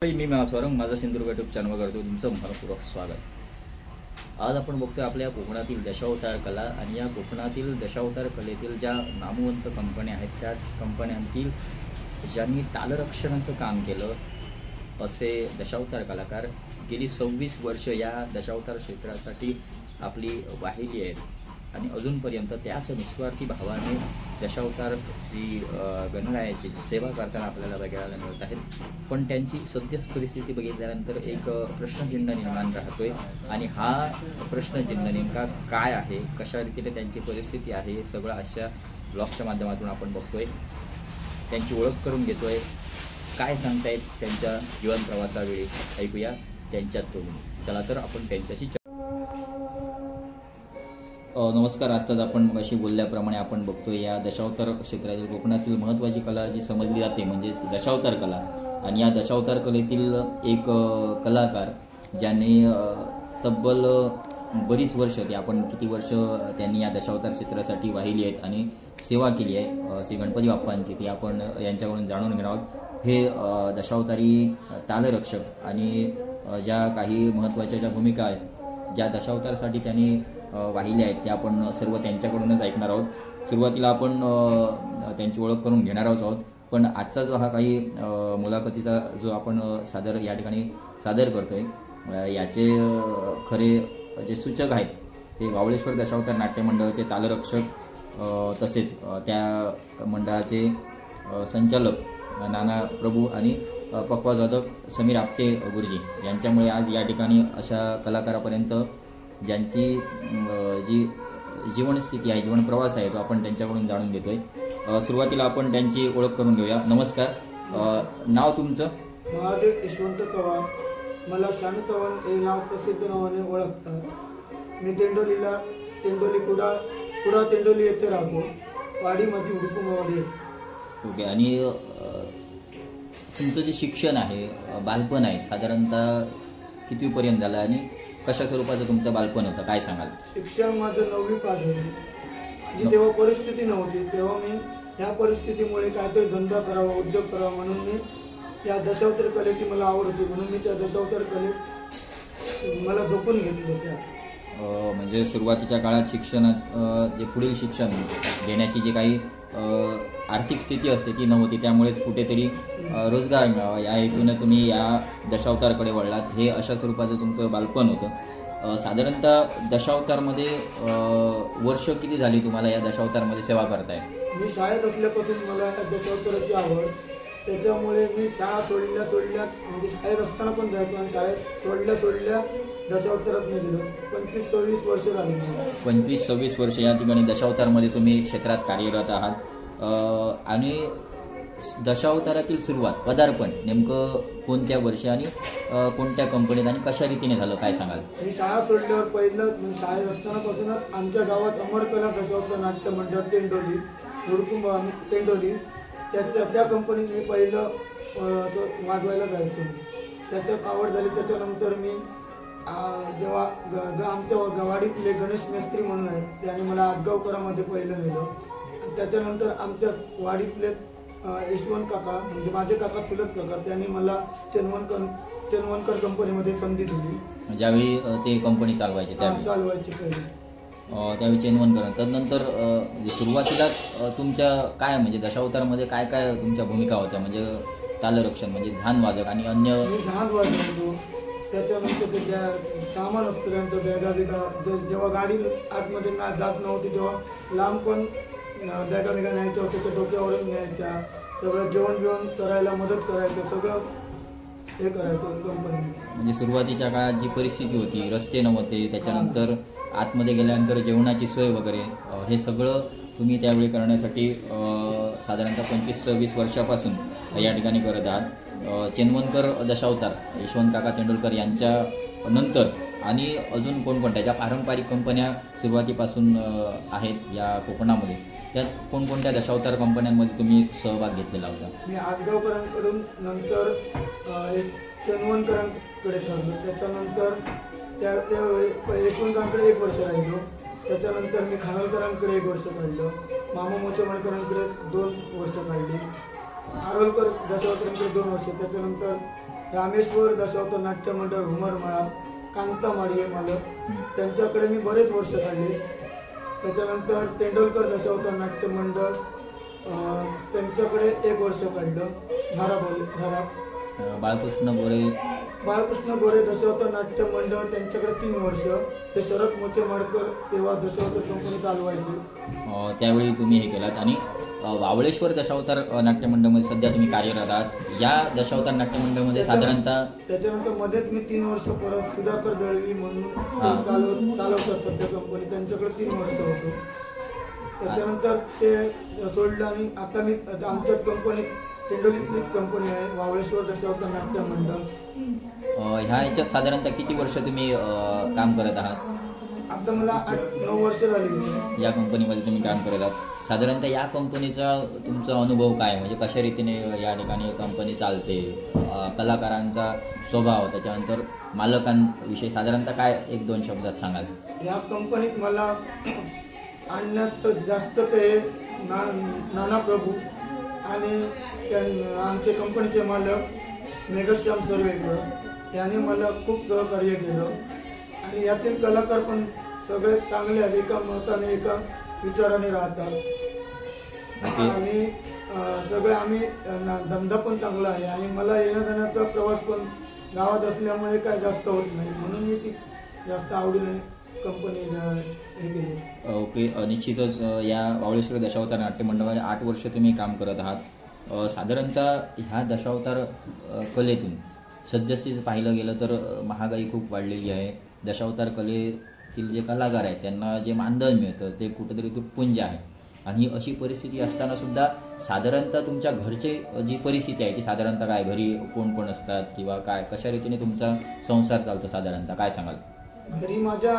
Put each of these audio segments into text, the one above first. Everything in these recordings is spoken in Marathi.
मी स्वरंग माझा सिंधुदुर्ग यूट्यूब चॅनल करतो तुमचं मनपूर्वक स्वागत। आज आपण बघतोय आपल्या कोकणातील दशावतार कला आणि या कोकणातील दशावतार कलेतील ज्या नामवंत कंपन्या आहेत त्या कंपन्यांतील ज्यांनी तालरक्षणाचं काम केलं असे दशावतार कलाकार गेली 26 वर्ष या दशावतार क्षेत्रासाठी आपली वाहिली आहेत आणि अजूनपर्यंत त्याच निस्वार्थी भावाने दशावतार श्री गणरायाची सेवा करताना आपल्याला बघायला मिळत आहेत। पण त्यांची सद्य परिस्थिती बघितल्यानंतर एक प्रश्नचिन्ह निर्माण राहतोय आणि हा प्रश्नचिन्ह नेमका काय आहे, कशा रीतीने त्यांची परिस्थिती आहे हे सगळं अशा ब्लॉगच्या माध्यमातून आपण बघतोय, त्यांची ओळख करून घेतोय, काय सांगतायत त्यांच्या जीवन प्रवासावेळी ऐकूया त्यांच्यातून। चला तर आपण त्यांच्याशी नमस्कार। आत्ताच आपण मगाशी बोलल्याप्रमाणे आपण बघतोय या दशावतार क्षेत्रातील कोकणातील महत्त्वाची कला जी समजली जाते म्हणजेच दशावतार कला आणि या दशावतार कलेतील एक कलाकार ज्यांनी तब्बल बरीच वर्ष ते आपण किती वर्ष त्यांनी या दशावतार क्षेत्रासाठी वाहिली आहेत आणि सेवा केली आहे श्री गणपती बाप्पांची ती आपण यांच्याकडून जाणून घेणार आहोत। हे दशावतारी तालरक्षक आणि ज्या काही महत्त्वाच्या ज्या भूमिका आहेत ज्या दशावतारसाठी त्यांनी वाहिल्या आहेत त्या आपण सर्व त्यांच्याकडूनच ऐकणार आहोत। सुरुवातीला आपण त्यांची ओळख करून घेणार आहोत, पण आजचा जो हा काही मुलाखतीचा जो आपण या ठिकाणी सादर करतोय याचे खरे जे सूचक आहेत ते वावळेश्वर दशावतार नाट्य मंडळाचे तालरक्षक तसेच त्या मंडळाचे संचालक नाना प्रभू आणि पक्वाजवादक समीर आपटे गुरुजी यांच्यामुळे आज या ठिकाणी अशा कलाकारापर्यंत ज्यांची जी जीवनस्थिती आहे जीवन प्रवास आहे तो आपण त्यांच्याकडून जाणून घेतोय। सुरुवातीला आपण त्यांची ओळख करून घेऊया। नमस्कार, नाव तुमचं? महादेव यशवंत चव्हाण, मला शानू चव्हाण हे नाव प्रसिद्ध नावाने ओळखतात। मी तेंडोली कुडाळ तेंडोली येथे राहतो। वाडी माझी उडकुंबवाडी आहे। ओके, आणि तुमचं जे शिक्षण आहे बालपण आहे साधारणतः कितवीपर्यंत झालं आणि कशा स्वरूपाचं तुमचं बालपण होतं काय सांगाल? शिक्षण माझं 9वी पास झालं। जी तेव्हा परिस्थिती नव्हती तेव्हा मी ह्या परिस्थितीमुळे काहीतरी धंदा करावा उद्योग करावा म्हणून मी या दशावतार कलेची मला आवड होती म्हणून मी त्या दशावतार कले मला झोपून घेतलं त्या म्हणजे सुरुवातीच्या काळात शिक्षण जे पुढील शिक्षण घेण्याची जी काही आर्थिक स्थिती असते ती नव्हती त्यामुळेच कुठेतरी रोजगार मिळावा या हेतूने तुम्ही या दशावतारकडे वळलात। हे अशा स्वरूपाचं तुमचं बालपण होतं। साधारणतः दशावतारमध्ये वर्ष किती झाली तुम्हाला या दशावतारमध्ये सेवा करताय? मी शाळेत असल्यापासून मला या दशावताराची आवड त्याच्यामुळे मी शाळा सोडल्या म्हणजे शाळेत असताना पण जायचो आणि शाळेत सोडल्या दशावतारात मी गेलो। 25-26 वर्ष झाली। 25-26 वर्ष या ठिकाणी दशावतारमध्ये तुम्ही क्षेत्रात कार्यरत आहात आणि दशावतारातील सुरुवात पदार्पण नेमकं कोणत्या वर्षी आणि कोणत्या कंपनीत आणि कशा रीतीने झालं काय सांगाल? मी शाळा सोडल्यावर पहिलं शाळेत असतानापासूनच आमच्या गावात अमरकला दशावतार नाट्य मंडळ तेंडोली तेंडोली त्या कंपनीत मी पहिलं वाजवायला जायचो। त्याच्यात आवड झाली। त्याच्यानंतर मी जेव्हा आमच्या गवाडीतले गणेश मेस्त्री म्हणून आहेत त्यांनी मला आजगावकरामध्ये पहिलं नेलं। त्याच्यानंतर आमच्या वाडीतले यशवंत काका म्हणजे माझे काका चुलत काका त्यांनी मला चन्वनकर कंपनीमध्ये संधी दिली। ज्यावेळी ते कंपनी चालवायची पहिली त्यावेळी चन्वनकर। त्यानंतर सुरुवातीला तुमच्या काय म्हणजे दशावतारमध्ये काय काय तुमच्या भूमिका होत्या म्हणजे तालरक्षण म्हणजे झान वाजक आणि अन्य? झान वाजवतो त्याच्यानंतर ते ज्या सामान असतं त्यांचं बॅगा जेव्हा गाडी आतमध्ये जात नव्हती तेव्हा लांब पण बॅगा न्यायच्या होत्या त्या डोक्यावरून न्यायच्या सगळं जेवण करायला मदत करायचं सगळं हे करायचं कंपनीने। म्हणजे सुरुवातीच्या काळात जी परिस्थिती होती रस्ते नव्हते त्याच्यानंतर आतमध्ये गेल्यानंतर जेवणाची सोय वगैरे हे सगळं तुम्ही त्यावेळी करण्यासाठी साधारणतः 25-26 वर्षापासून या ठिकाणी करत आहात। चन्वनकर दशावतार यशवंत काका तेंडुलकर यांच्या नंतर आणि अजून कोणकोणत्या ज्या पारंपरिक कंपन्या सुरुवातीपासून आहेत या कोकणामध्ये त्यात कोणकोणत्या दशावतार कंपन्यांमध्ये तुम्ही सहभाग घेतलेला होता? मी आजगावकरांकडून नंतर चन्वनकरांकडे ठरलो। त्याच्यानंतर त्या यशवंतकांकडे 1 वर्ष राहिलो। त्याच्यानंतर मी खानोलकरांकडे 1 वर्ष काढलं। मामा मोचेमळकरांकडे 2 वर्ष काढली। आरोलकर दशावतारांकडे 2 वर्ष। त्याच्यानंतर रामेश्वर दशावतार नाट्य मंडळ हुमरमाळा कांतामाळी आहे मालक, त्यांच्याकडे मी बरेच वर्ष काढले. त्याच्यानंतर तेंडोलकर दशावतार नाट्य मंडळ त्यांच्याकडे 1 वर्ष काढलं. धारा बाळकृष्ण गोरे दशावतार नाट्य मंडळ त्यांच्याकडे 3 वर्ष. ते शरद मोचेमाडकर तेव्हा दशावतार कंपनी चालवायची. त्यावेळी तुम्ही हे केलात. आणि वावळेश्वर दशावतार नाट्य मंडळमध्ये सध्या तुम्ही कार्यरत आहात. या दशावतार नाट्य मंडळमध्ये साधारणतः त्याच्यानंतर मध्येच मी 3 वर्ष परत सुधाकर दळवी म्हणून चालवतात सध्या कंपनी, त्यांच्याकडे 3 वर्ष होतो. त्याच्यानंतर ते सोडलं आणि आता मी आमच्याच कंपनीत तेंडोलीतली कंपनी आहे वावळेश्वर दशावतार नाट्य मंडळ. ह्या याच्यात साधारणतः किती वर्ष तुम्ही काम करत आहात? आता मला 8-9 वर्ष झाली या कंपनीमध्ये तुम्ही काम करत आहात. साधारणतः या कंपनीचा तुमचा अनुभव काय, म्हणजे कशा रीतीने या ठिकाणी कंपनी चालते, कलाकारांचा स्वभाव, त्याच्यानंतर मालकांविषयी साधारणतः काय 1-2 शब्दात सांगाल? या कंपनीत मला आणण्यात जास्त ते नाना प्रभू आणि आमचे कंपनीचे मालक मेघश्याम सर्वेकर यांनी मला खूप सहकार्य केलं. आणि यातील कलाकार पण सगळे चांगले आहेत, एका मताने एका विचाराने राहतात. आणि सगळे आम्ही धंदा पण चांगला आहे आणि मला येण्याजाण्याचा प्रवास पण गावात असल्यामुळे काय जास्त होत नाही, म्हणून मी ती जास्त आवडीने कंपनी हे केली. ओके, निश्चितच या वावळेश्वर दशावतार नाट्य मंडळामध्ये 8 वर्ष तुम्ही काम करत आहात. साधारणतः ह्या दशावतार कलेतून सद्यस्थितीत पाहिलं गेलं तर महागाई खूप वाढलेली आहे. दशावतार कलेतील जे कलाकार आहेत त्यांना जे मानधन मिळतं ते कुठेतरी तुटपुंज आहे. आणि अशी परिस्थिती असताना सुद्धा साधारणतः तुमच्या घरचे जी परिस्थिती आहे ती साधारणतः काय, घरी कोण कोण असतात किंवा काय, कशा रीतीने तुमचा संसार चालतो साधारणतः काय सांगाल? घरी माझा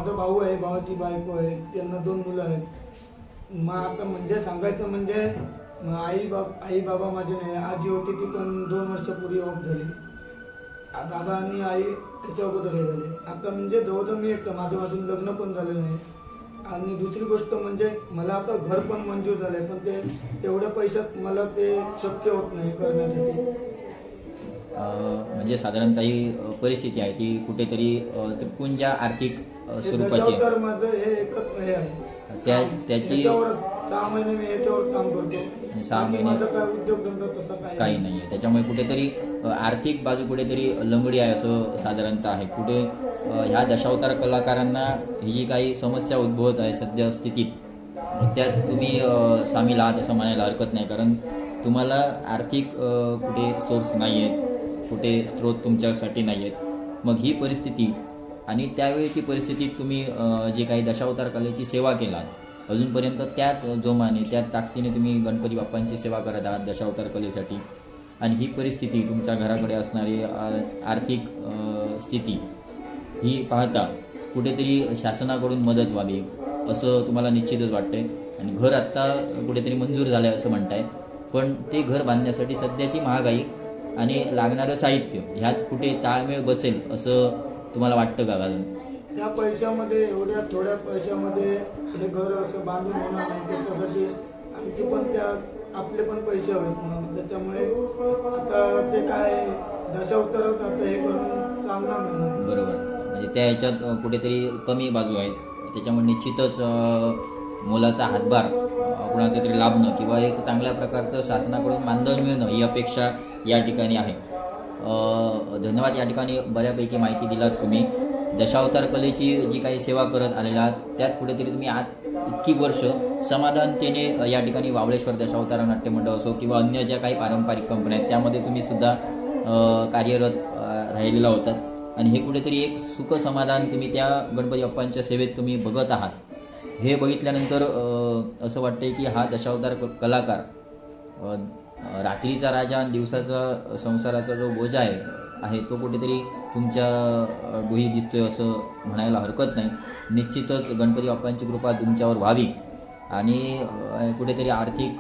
भाऊ आहे, भावाची बायको आहे, त्यांना 2 मुलं आहेत. मग आता म्हणजे सांगायचं म्हणजे आई बाबा माझे नाही, आजी होती ती पण 2 वर्षापूर्वी ऑफ झाली. बाबा आणि आई त्याच्या अगोदर हे झाले. आता म्हणजे जवळजवळ मी एकटं, माझं अजून लग्न पण झालेलं नाही. आणि दुसरी गोष्ट म्हणजे मला आता घर पण मंजूर झालंय, पण ते तेवढ्या पैशात मला ते शक्य होत नाही करण्यासाठी. म्हणजे साधारणतः ही परिस्थिती आहे ती कुठेतरी तुटपुंजा आर्थिक स्वरूपाची. तर माझं हे एकच हे आहे, त्याची 6 महिने मी याच्यावर काम करतो. 6 महिने माझा काय उद्योगधंदा तसा काही नाही आहे. त्याच्यामुळे कुठेतरी आर्थिक बाजू कुठेतरी लंगडी आहे असं साधारणतः आहे. कुठे ह्या दशावतार कलाकारांना ही जी काही समस्या उद्भवत आहे सध्या स्थितीत, त्यात तुम्ही सामील आहात असं म्हणायला हरकत नाही. कारण तुम्हाला आर्थिक कुठे सोर्स नाही आहेत, कुठे स्रोत तुमच्यासाठी नाही आहेत. मग ही परिस्थिती आणि त्यावेळेची परिस्थितीत तुम्ही जे काही दशावतार कलेची सेवा केलात अजूनपर्यंत त्याच जोमाने त्याच ताकदीने तुम्ही गणपती बाप्पांची सेवा करत आहात दशावतार कलेसाठी. आणि ही परिस्थिती तुमच्या घराकडे असणारी आर्थिक स्थिती ही पाहता कुठेतरी शासनाकडून मदत व्हावी असं तुम्हाला निश्चितच वाटतंय. आणि घर आत्ता कुठेतरी मंजूर झालं आहे असं म्हणताय, पण ते घर बांधण्यासाठी सध्याची महागाई आणि लागणारं साहित्य ह्यात कुठे ताळमेळ बसेल असं तुम्हाला वाटतं का? घालून त्या पैशामध्ये, एवढ्या थोड्या पैशामध्ये हे घर असं बांधून होणार नाही. त्याच्यासाठी आणखी पण आपले पण पैसे हवेत म्हणून त्याच्यामुळे आता ते काय दशावतारच आता हे करून चालणार नाही. बरोबर, म्हणजे त्या ह्याच्यात कुठेतरी कमी बाजू आहेत. त्याच्यामुळे निश्चितच मोलाचा हातभार कुणाचा तरी लाभणं किंवा एक चांगल्या प्रकारचं शासनाकडून मानधन मिळणं ही अपेक्षा या ठिकाणी आहे. धन्यवाद. या ठिकाणी बऱ्यापैकी माहिती दिलात तुम्ही. दशावतार कलेची जी काही सेवा करत आलेला आहात त्यात कुठेतरी तुम्ही आज इतकी वर्ष समाधानतेने या ठिकाणी वावळेश्वर दशावतार नाट्य मंडळ असो किंवा अन्य ज्या काही पारंपरिक कंपन्या आहेत त्यामध्ये तुम्ही सुद्धा कार्यरत राहिलेला होतात. आणि हे कुठेतरी एक सुख समाधान तुम्ही त्या गणपती बाप्पांच्या सेवेत तुम्ही बघत आहात. हे बघितल्यानंतर असं वाटतंय की हा दशावतार कलाकार रात्रीचा राजा आणि दिवसाचा संसाराचा जो बोजा आहे तो कुठेतरी तुमच्या डोही दिसतोय असं म्हणायला हरकत नाही. निश्चितच गणपती बाप्पांची कृपा तुमच्यावर व्हावी आणि कुठेतरी आर्थिक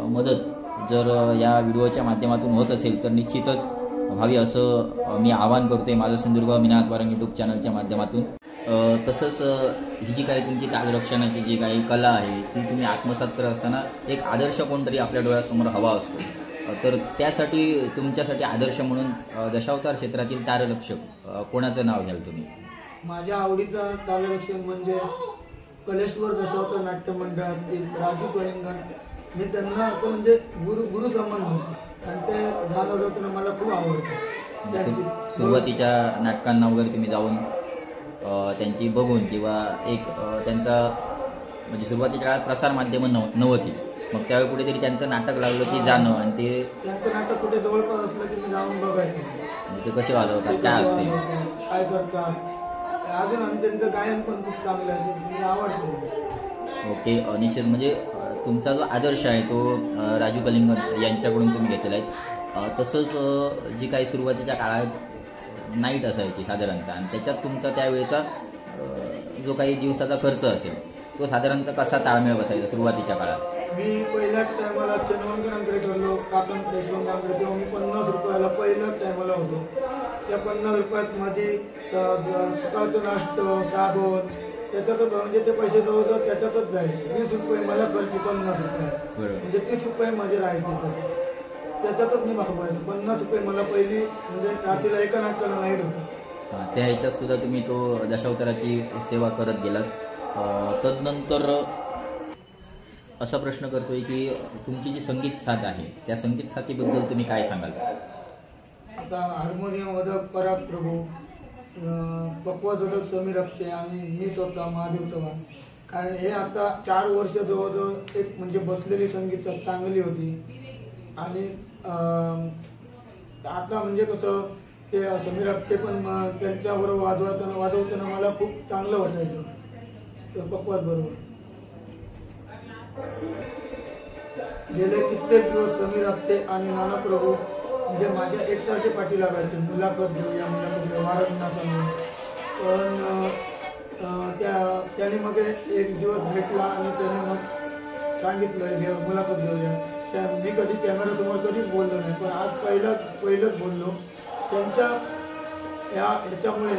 मदत जर या व्हिडिओच्या माध्यमातून होत असेल तर निश्चितच व्हावी असं मी आवाहन करतोय माझं सिंधुदुर्ग मीनाथ वारंग यूट्यूब चॅनलच्या माध्यमातून. तसंच ही जी काही तुमची तागरक्षणाची जी काही कला आहे ती तुम्ही आत्मसात करत असताना एक आदर्श कोणतरी आपल्या डोळ्यासमोर हवा असतो. तर त्यासाठी तुमच्यासाठी आदर्श म्हणून दशावतार क्षेत्रातील ताररक्षक कोणाचं नाव घ्याल तुम्ही? माझ्या आवडीचा तालरक्षक म्हणजे कलेश्वर दशावतार नाट्य मंडळातील राजू कळिंगण. मी त्यांना असं म्हणजे गुरु समान होतो आणि ते झालं होतं मला खूप आवडतं. सुरुवातीच्या नाटकांना वगैरे तुम्ही जाऊन त्यांची बघून किंवा एक त्यांचा म्हणजे सुरुवातीच्या काळात प्रसार माध्यमं नव्हती, मग त्यावेळी कुठेतरी त्यांचं नाटक लागलं की जाणं आणि ते त्यांचं नाटक कुठे जवळपास असलं की मी जाऊन बघायचं म्हणजे ते कसे वाजवतात, काय असते, काय करतात. अजून आणि त्यांचं गायन पण खूप चांगलं आहे, मला आवडतं. ओके, निश्चित. म्हणजे तुमचा जो आदर्श आहे तो राजू कलिंगण यांच्याकडून तुम्ही घेतलेला आहे. तसंच जी काही सुरुवातीच्या काळात नाईट असायची साधारणतः आणि त्याच्यात तुमचा त्यावेळेचा जो काही दिवसाचा खर्च असेल तो साधारणतः कसा ताळमेळ बसायचा सुरुवातीच्या काळात? मी पहिल्याच टायमाला चंदवणकरांकडे ठरलो, काकण देशवंतांकडे, तेव्हा मी 50 रुपयाला पहिल्याच टायमाला होतो. त्या 50 रुपयात माझी सकाळचं नाश्ता, साबण त्याच्यातच म्हणजे ते पैसे जवळजवळ त्याच्यातच जायचे. 20 रुपये मला खर्च, 50 रुपये म्हणजे 30 रुपये माझे राहायचे. त्याच्यातच मी भागवायचो. 50 रुपये मला पहिली म्हणजे रात्रीला एका नाटकाला नाईट होतं. त्या ह्याच्यात सुद्धा तुम्ही तो दशावताराची सेवा करत गेलात. तदनंतर असा प्रश्न करतोय की तुमची जी संगीत साथ आहे त्या संगीत साथीबद्दल तुम्ही काय सांगाल? आता हार्मोनियम वादक पराग प्रभू, पक्वादक समीर अप्ते आणि मी स्वतः महादेव चव्हाण. कारण हे आता 4 वर्ष जवळजवळ एक म्हणजे बसलेली संगीत साथ चांगली होती. आणि आता म्हणजे कसं ते समीर अप्ते पण त्यांच्याबरोबर वाजवताना मला खूप चांगलं वाटायचं पक्वाद बरोबर. गेले कित्येक दिवस समीर अप्ते आणि नाना प्रभू म्हणजे माझ्या एकसारखे पाठी लागायचे, मुलाखत घेऊया वारंना सांगून. पण त्याने मग एक दिवस भेटला आणि त्याने मग सांगितलं मुलाखत घेऊया. मी कधी कॅमेरासमोर कधीच बोललो नाही, पण आज पहिलंच बोललो. त्यांच्या ह्याच्यामुळे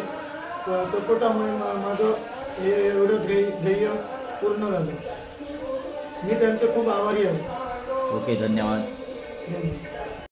सपोर्टामुळे माझं हे एवढं ध्येय पूर्ण झालं. मी त्यांचे खूप आभारी आहे. ओके, धन्यवाद.